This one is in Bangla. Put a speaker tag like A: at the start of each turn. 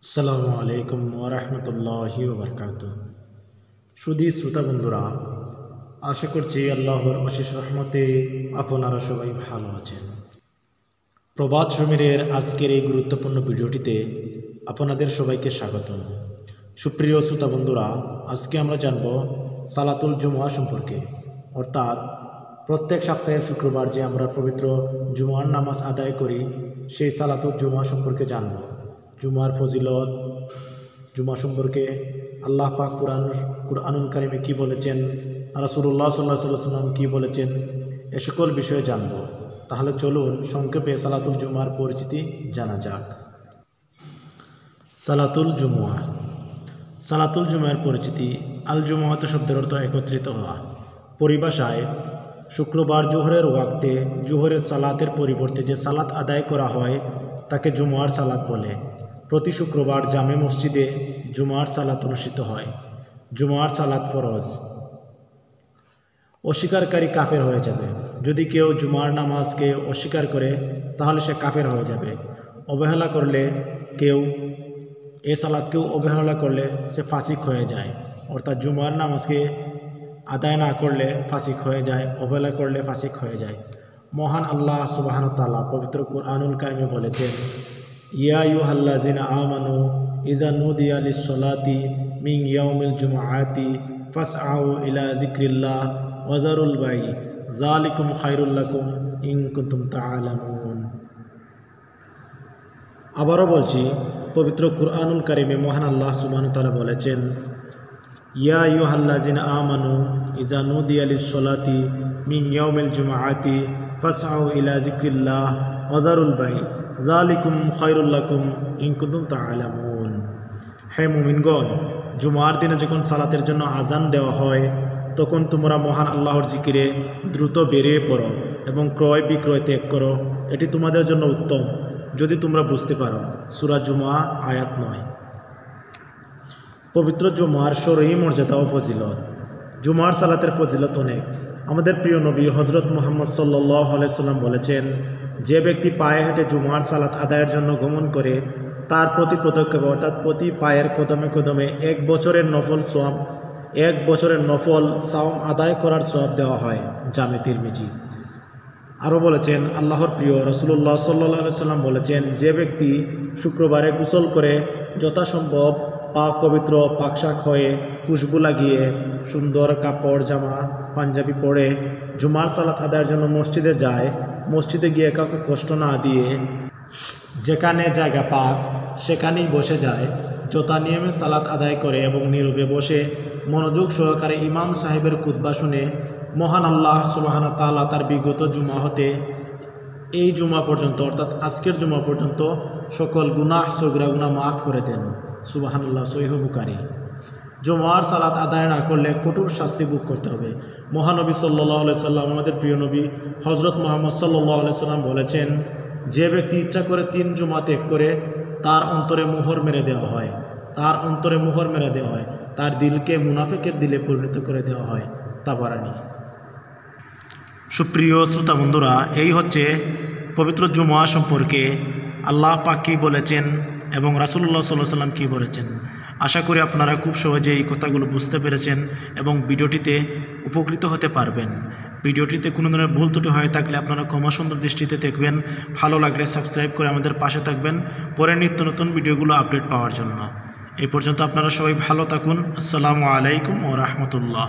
A: আসসালামু আলাইকুম ওরহমতুল্লাহি ওবরকাতুহ। সুধী শ্রোতা বন্ধুরা, আশা করছি আল্লাহর অশেষ রহমতে আপনারা সবাই ভালো আছেন। প্রবাদ সমীরের আজকের এই গুরুত্বপূর্ণ ভিডিওটিতে আপনাদের সবাইকে স্বাগতম। সুপ্রিয় শ্রোতা বন্ধুরা, আজকে আমরা জানব সালাতুল জুমআ সম্পর্কে, অর্থাৎ প্রত্যেক সপ্তাহের শুক্রবার যে আমরা পবিত্র জুমআর নামাজ আদায় করি সেই সালাতুল জুমআ সম্পর্কে জানব। জুমার ফজিলত, জুমা সম্পর্কে আল্লাহ পাক কুরআনুল কারিমে কী বলেছেন, রাসূলুল্লাহ সাল্লাল্লাহু আলাইহি ওয়াসাল্লাম কী বলেছেন, এ সকল বিষয়ে জানব। তাহলে চলুন সংক্ষেপে সালাতুল জুমার পরিচিতি জানা যাক। সালাতুল জুমআ। সালাতুল জুমার পরিচিতি। আল জুমআত শব্দের অর্থ একত্রিত হওয়া। পরিভাষায় শুক্রবার জোহরের ওয়াক্তে জোহরের সালাতের পরিবর্তে যে সালাত আদায় করা হয় তাকে জুমার সালাত বলে। প্রতি শুক্রবার জামে মসজিদে জুমার সালাত অনুষ্ঠিত হয়। জুমার সালাত ফরজ। অস্বীকারী কাফের হয়ে যাবে। যদি কেউ জুমার নামাজকে অস্বীকার করে তাহলে সে কাফের হয়ে যাবে। অবহেলা করলে কেউ সালাতকেও অবহেলা করলে সে ফাসিক হয়ে যায়। অর্থাৎ জুমার নামাজকে আদায় না করলে ফাসিক হয়ে যায়, অবহেলা করলে ফাসিক হয়ে যায়। মহান আল্লাহ সুবহানাহু ওয়া তাআলা পবিত্র কুরআনুল কারিমে বলেছেন, ইয়া আইয়ুহাল্লাযিনা আমানু ইযা নুদিয়া লিস-সালাতি মিন ইয়াউমিল জুমআতি ফাসআউ ইলা যিকরিল্লাহ ওয়া যারুল বাই যালিকুম খায়রুল লাকুম ইন কুনতুম তা'লামুন। আবারও বলছি, পবিত্র কুরআনুল কারিমে মহান আল্লাহ সুবহানাহু ওয়া তাআলা বলেছেন, ইয়া আইয়ুহাল্লাযিনা আমানু ইযা নুদিয়া লিস-সালাতি মিন ইয়াউমিল জুমআতি ফাসআউ ইলা যিকরিল্লাহ ওয়া যারুল বাই যালিকুম খায়রুল লাকুম ইন কুনতুম তা'লামুন। হে মুমিনগণ, জুমার দিনে যখন সালাতের জন্য আজান দেওয়া হয় তখন তোমরা মহান আল্লাহর জিকিরে দ্রুত বেরিয়ে পড়ো এবং ক্রয় বিক্রয় ত্যাগ করো, এটি তোমাদের জন্য উত্তম যদি তোমরা বুঝতে পারো। সূরা জুমআ আয়াত 9। পবিত্র জুমার শরঈ মর্যাদা ও ফজিলত। জুমার সালাতের ফজিলত অনেক। আমাদের প্রিয় নবী হযরত মুহাম্মদ সাল্লাল্লাহু আলাইহি সাল্লাম বলেছেন, যে ব্যক্তি পায়ে হেঁটে জুমার সালাত আদায়ের জন্য গমন করে তার প্রতি পদক্ষেপে অর্থাৎ প্রতি পায়ের কদমে কদমে এক বছরের নফল সাওম আদায় করার সওয়াব দেওয়া হয়। জামে তিরমিজি। আরও বলেছেন আল্লাহর প্রিয় রাসূলুল্লাহ সাল্লাল্লাহু আলাইহি সাল্লাম বলেছেন, যে ব্যক্তি শুক্রবারে গোসল করে যথাসম্ভব পাক পবিত্র পাকশাক হয়ে খুশবু লাগিয়ে সুন্দর কাপড় জামা পাঞ্জাবি পরে জুমার সালাত আদায়ের জন্য মসজিদে যায়, মসজিদে গিয়ে কাউকে কষ্ট না দিয়ে যেখানে জায়গা পাক সেখানেই বসে যায়, যথা নিয়মে সালাত আদায় করে এবং নীরবে বসে মনোযোগ সহকারে ইমাম সাহেবের খুতবা শুনে মহান আল্লাহ সুবহানাহু ওয়া তাআলা তার বিগত জুমা হতে এই জুমা পর্যন্ত অর্থাৎ আজকের জুমা পর্যন্ত সকল গুনাহ সগীরা গুনাহ মাফ করে দেন। সুবহানাল্লাহ। সহিহ বুখারী। জুমার সালাত আদায় না করলে কঠোর শাস্তি ভোগ করতে হবে। মহানবী সাল্লাল্লাহু আলাইহি সাল্লাম, আমাদের প্রিয় নবী হযরত মুহাম্মদ সাল্লাল্লাহু আলাইহি সাল্লাম বলেছেন, যে ব্যক্তি ইচ্ছা করে 3 জুমা ত্যাগ করে তার অন্তরে মোহর মেরে দেওয়া হয়, তার দিলকে মুনাফিকের দিলে পরিণত করে দেওয়া হয়। তাবারানী। সুপ্রিয় শ্রোতা বন্ধুরা, এই হচ্ছে পবিত্র জুমআ সম্পর্কে আল্লাহ পাক কী বলেছেন এবং রাসূলুল্লাহ সাল্লাল্লাহু আলাইহি সাল্লাম কী বলেছেন। আশা করি আপনারা খুব সহজে এই কথাগুলো বুঝতে পেরেছেন এবং ভিডিওটিতে উপকৃত হতে পারবেন। ভিডিওটিতে কোনো ধরনের ভুল ত্রুটি হয়ে থাকলে আপনারা ক্ষমা সুন্দর দৃষ্টিতে দেখবেন। ভালো লাগলে সাবস্ক্রাইব করে আমাদের পাশে থাকবেন পরে নিত্য নতুন ভিডিওগুলো আপডেট পাওয়ার জন্য। এই পর্যন্ত আপনারা সবাই ভালো থাকুন। আসসালামু আলাইকুম ওয়া রাহমাতুল্লাহ।